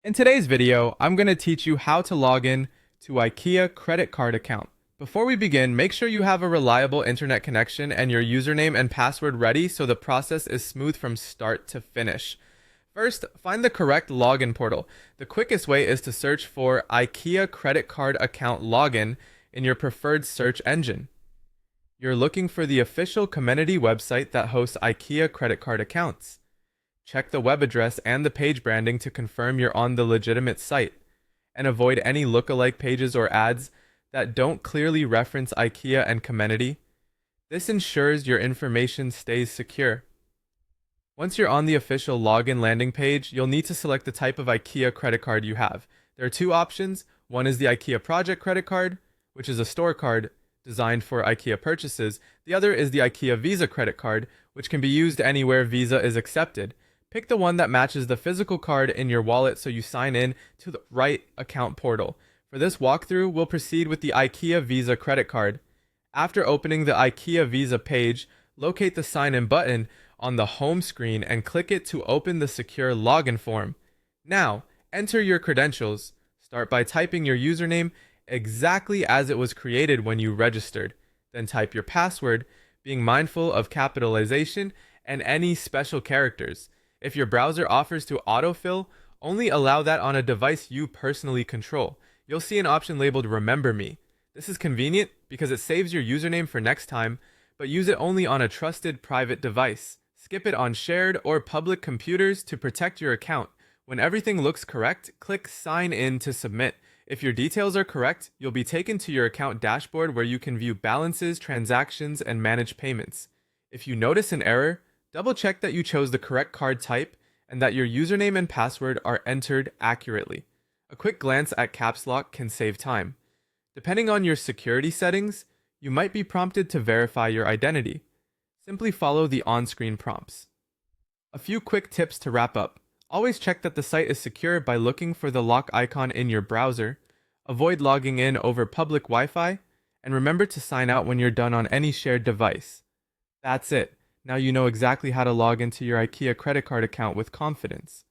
In today's video, I'm going to teach you how to log in to Ikea Credit Card account. Before we begin, make sure you have a reliable internet connection and your username and password ready so the process is smooth from start to finish. First, find the correct login portal. The quickest way is to search for Ikea Credit Card account login in your preferred search engine. You're looking for the official community website that hosts Ikea credit card accounts. Check the web address and the page branding to confirm you're on the legitimate site, and avoid any lookalike pages or ads that don't clearly reference IKEA and Comenity. This ensures your information stays secure. Once you're on the official login landing page, you'll need to select the type of IKEA credit card you have. There are two options. One is the IKEA Project Credit Card, which is a store card designed for IKEA purchases. The other is the IKEA Visa Credit Card, which can be used anywhere Visa is accepted. Pick the one that matches the physical card in your wallet so you sign in to the right account portal. For this walkthrough, we'll proceed with the IKEA Visa Credit Card. After opening the IKEA Visa page, locate the Sign In button on the home screen and click it to open the secure login form. Now, enter your credentials. Start by typing your username exactly as it was created when you registered. Then type your password, being mindful of capitalization and any special characters. If your browser offers to autofill, only allow that on a device you personally control. You'll see an option labeled Remember Me. This is convenient because it saves your username for next time, but use it only on a trusted private device. Skip it on shared or public computers to protect your account. When everything looks correct, click Sign In to submit. If your details are correct, you'll be taken to your account dashboard where you can view balances, transactions, and manage payments. If you notice an error, double check that you chose the correct card type and that your username and password are entered accurately. A quick glance at caps lock can save time. Depending on your security settings, you might be prompted to verify your identity. Simply follow the on-screen prompts. A few quick tips to wrap up. Always check that the site is secure by looking for the lock icon in your browser. Avoid logging in over public Wi-Fi, and remember to sign out when you're done on any shared device. That's it. Now you know exactly how to log into your IKEA credit card account with confidence.